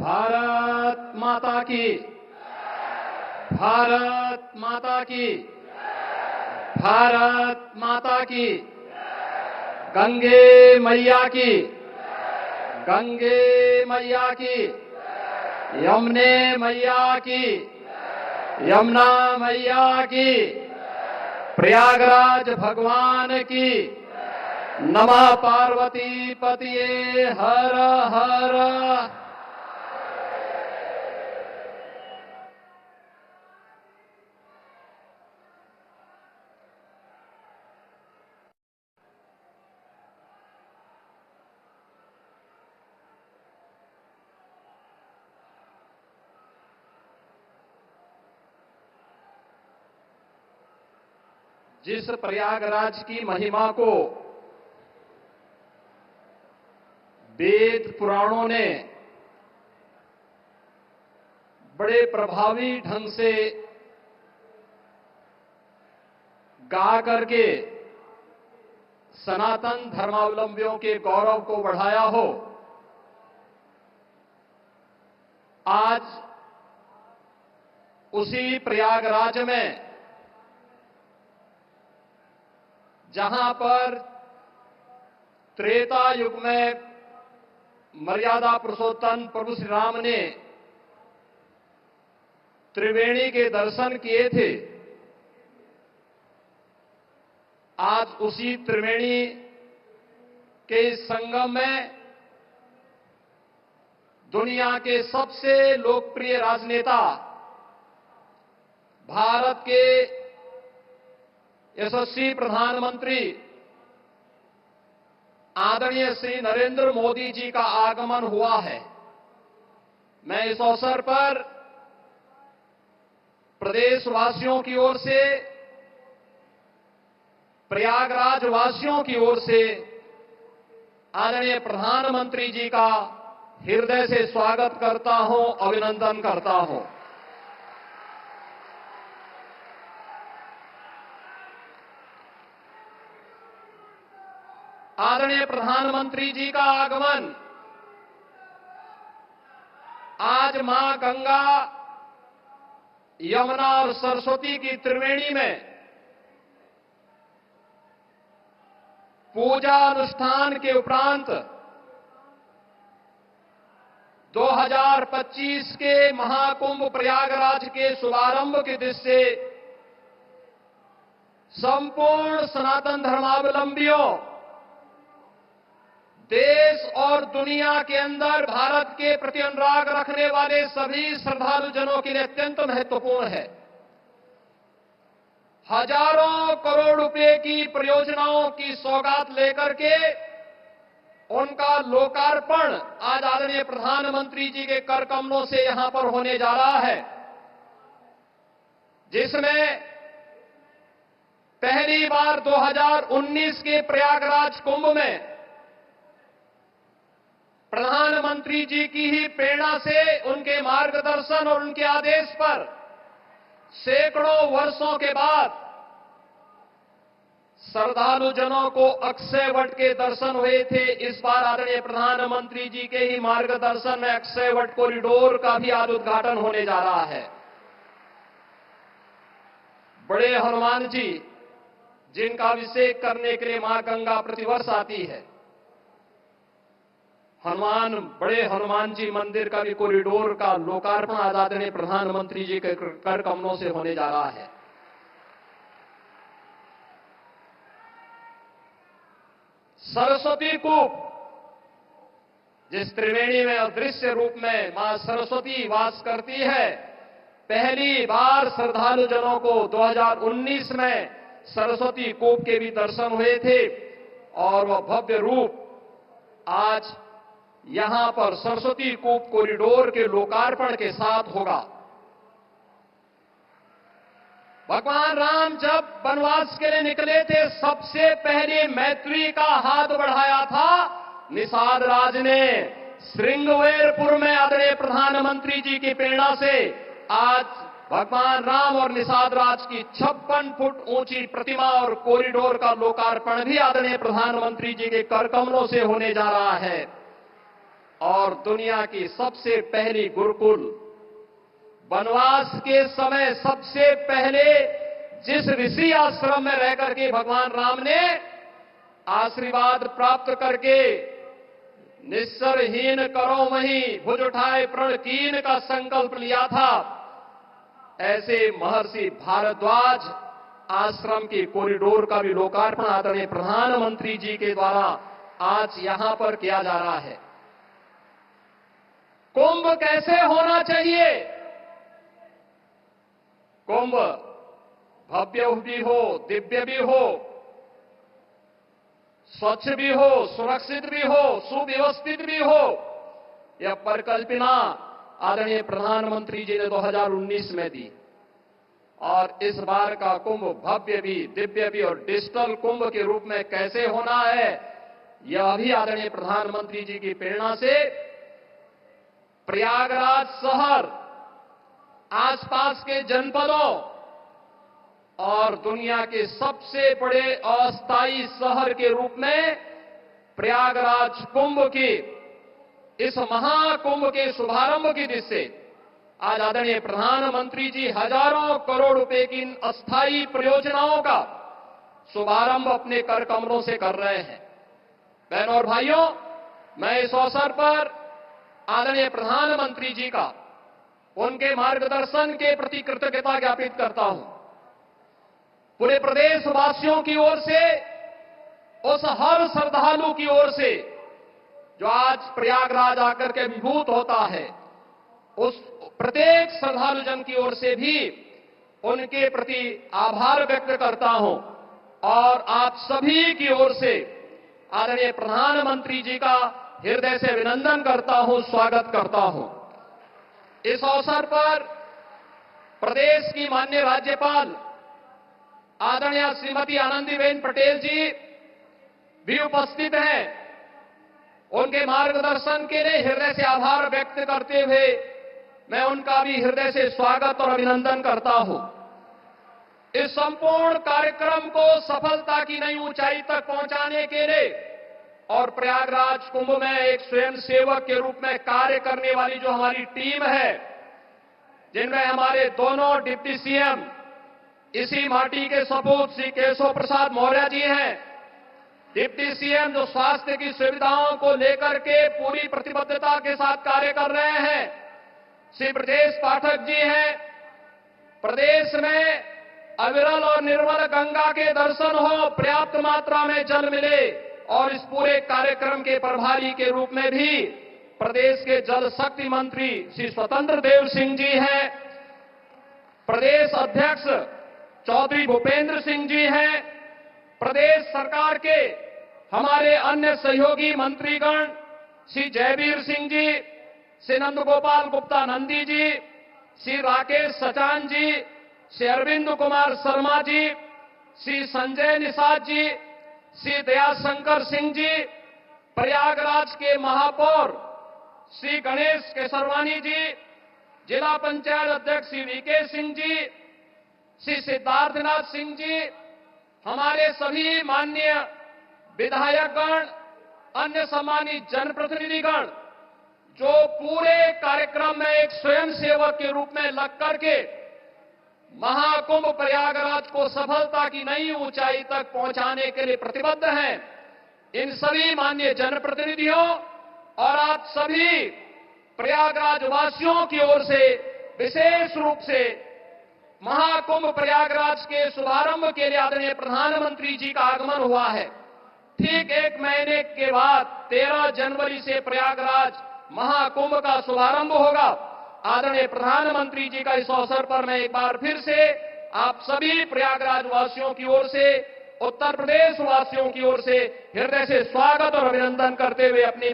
भारत माता की, भारत माता की, भारत माता की, गंगे मैया की, गंगे मैया की, यमुने मैया की, यमुना मैया की, प्रयागराज भगवान की, नमः पार्वती पतिये हर हर। जिस प्रयागराज की महिमा को वेद पुराणों ने बड़े प्रभावी ढंग से गा करके सनातन धर्मावलंबियों के गौरव को बढ़ाया हो, आज उसी प्रयागराज में जहां पर त्रेता युग में मर्यादा पुरुषोत्तम प्रभु श्री राम ने त्रिवेणी के दर्शन किए थे, आज उसी त्रिवेणी के संगम में दुनिया के सबसे लोकप्रिय राजनेता, भारत के यशस्वी प्रधानमंत्री आदरणीय श्री नरेंद्र मोदी जी का आगमन हुआ है। मैं इस अवसर पर प्रदेशवासियों की ओर से, प्रयागराज वासियों की ओर से आदरणीय प्रधानमंत्री जी का हृदय से स्वागत करता हूं, अभिनंदन करता हूं। आदरणीय प्रधानमंत्री जी का आगमन आज मां गंगा, यमुना और सरस्वती की त्रिवेणी में पूजा अनुष्ठान के उपरांत 2025 के महाकुंभ प्रयागराज के शुभारंभ की दृष्टि से संपूर्ण सनातन धर्मावलंबियों, देश और दुनिया के अंदर भारत के प्रति अनुराग रखने वाले सभी श्रद्धालुजनों के लिए अत्यंत महत्वपूर्ण है। हजारों करोड़ रुपए की परियोजनाओं की सौगात लेकर के उनका लोकार्पण आज आदरणीय प्रधानमंत्री जी के कर कमलों से यहां पर होने जा रहा है, जिसमें पहली बार 2019 के प्रयागराज कुंभ में प्रधानमंत्री जी की ही प्रेरणा से, उनके मार्गदर्शन और उनके आदेश पर सैकड़ों वर्षों के बाद श्रद्धालुजनों को अक्षय वट के दर्शन हुए थे। इस बार आदरणीय प्रधानमंत्री जी के ही मार्गदर्शन में अक्षय वट कॉरिडोर का भी आज उद्घाटन होने जा रहा है। बड़े हनुमान जी, जिनका अभिषेक करने के लिए मां गंगा प्रतिवर्ष आती है, बड़े हनुमान जी मंदिर का भी कॉरिडोर का लोकार्पण आज आदरणीय प्रधानमंत्री जी के कर कमलों से होने जा रहा है। सरस्वती कूप, जिस त्रिवेणी में अदृश्य रूप में मां सरस्वती वास करती है, पहली बार श्रद्धालुजनों को 2019 में सरस्वती कूप के भी दर्शन हुए थे और वह भव्य रूप आज यहां पर सरस्वती कूप कॉरिडोर के लोकार्पण के साथ होगा। भगवान राम जब वनवास के लिए निकले थे, सबसे पहले मैत्री का हाथ बढ़ाया था निषाद राज ने। श्रृंगवेरपुर में आदरणीय प्रधानमंत्री जी की प्रेरणा से आज भगवान राम और निषाद राज की 56 फुट ऊंची प्रतिमा और कॉरिडोर का लोकार्पण भी आदरणीय प्रधानमंत्री जी के कर कमलों से होने जा रहा है। और दुनिया की सबसे पहली गुरुकुल, वनवास के समय सबसे पहले जिस ऋषि आश्रम में रहकर के भगवान राम ने आशीर्वाद प्राप्त करके निस्सरहीन करो मही भुज उठाए प्रण कीन का संकल्प लिया था, ऐसे महर्षि भारद्वाज आश्रम के कॉरिडोर का भी लोकार्पण आदरणीय प्रधानमंत्री जी के द्वारा आज यहां पर किया जा रहा है। कुंभ कैसे होना चाहिए? कुंभ भव्य भी हो, दिव्य भी हो, स्वच्छ भी हो, सुरक्षित भी हो, सुव्यवस्थित भी हो। यह परिकल्पना आदरणीय प्रधानमंत्री जी ने 2019 में दी और इस बार का कुंभ भव्य भी, दिव्य भी और डिजिटल कुंभ के रूप में कैसे होना है, यह भी आदरणीय प्रधानमंत्री जी की प्रेरणा से प्रयागराज शहर, आसपास के जनपदों और दुनिया के सबसे बड़े अस्थायी शहर के रूप में प्रयागराज कुंभ की, इस महाकुंभ के शुभारंभ की दिशा से आज आदरणीय प्रधानमंत्री जी हजारों करोड़ रुपए की इन अस्थायी परियोजनाओं का शुभारंभ अपने कर कमरों से कर रहे हैं। बहनों और भाइयों, मैं इस अवसर पर आदरणीय प्रधानमंत्री जी का, उनके मार्गदर्शन के प्रति कृतज्ञता ज्ञापित करता हूं। पूरे प्रदेशवासियों की ओर से, उस हर श्रद्धालु की ओर से जो आज प्रयागराज आकर के विभूत होता है, उस प्रत्येक श्रद्धालु जन की ओर से भी उनके प्रति आभार व्यक्त करता हूं और आप सभी की ओर से आदरणीय प्रधानमंत्री जी का हृदय से अभिनंदन करता हूं, स्वागत करता हूं। इस अवसर पर प्रदेश की माननीय राज्यपाल आदरणीय श्रीमती आनंदीबेन पटेल जी भी उपस्थित हैं। उनके मार्गदर्शन के लिए हृदय से आभार व्यक्त करते हुए मैं उनका भी हृदय से स्वागत और अभिनंदन करता हूं। इस संपूर्ण कार्यक्रम को सफलता की नई ऊंचाई तक पहुंचाने के लिए और प्रयागराज कुंभ में एक स्वयंसेवक के रूप में कार्य करने वाली जो हमारी टीम है, जिनमें हमारे दोनों डिप्टी सीएम, इसी माटी के सपूत श्री केशव प्रसाद मौर्य जी हैं, डिप्टी सीएम जो स्वास्थ्य की सुविधाओं को लेकर के पूरी प्रतिबद्धता के साथ कार्य कर रहे हैं, श्री ब्रजेश पाठक जी हैं। प्रदेश में अविरल और निर्मल गंगा के दर्शन हो, पर्याप्त मात्रा में जल मिले और इस पूरे कार्यक्रम के प्रभारी के रूप में भी प्रदेश के जल शक्ति मंत्री श्री स्वतंत्र देव सिंह जी हैं। प्रदेश अध्यक्ष चौधरी भूपेंद्र सिंह जी हैं। प्रदेश सरकार के हमारे अन्य सहयोगी मंत्रीगण श्री जयवीर सिंह जी, श्री नंदगोपाल गुप्ता नंदी जी, श्री राकेश सचान जी, श्री अरविंद कुमार शर्मा जी, श्री संजय निषाद जी, श्री दयाशंकर सिंह जी, प्रयागराज के महापौर श्री गणेश केसरवानी जी, जिला पंचायत अध्यक्ष श्री वीके सिंह जी, श्री सिद्धार्थनाथ सिंह जी, हमारे सभी माननीय विधायकगण, अन्य सम्मानित जनप्रतिनिधिगण जो पूरे कार्यक्रम में एक स्वयंसेवक के रूप में लग करके महाकुंभ प्रयागराज को सफलता की नई ऊंचाई तक पहुंचाने के लिए प्रतिबद्ध हैं, इन सभी माननीय जनप्रतिनिधियों और आप सभी प्रयागराज वासियों की ओर से विशेष रूप से महाकुंभ प्रयागराज के शुभारंभ के लिए आदरणीय प्रधानमंत्री जी का आगमन हुआ है। ठीक एक महीने के बाद 13 जनवरी से प्रयागराज महाकुंभ का शुभारंभ होगा। आदरणीय प्रधानमंत्री जी का इस अवसर पर मैं एक बार फिर से आप सभी प्रयागराज वासियों की ओर से, उत्तर प्रदेश वासियों की ओर से हृदय से स्वागत और अभिनंदन करते हुए अपनी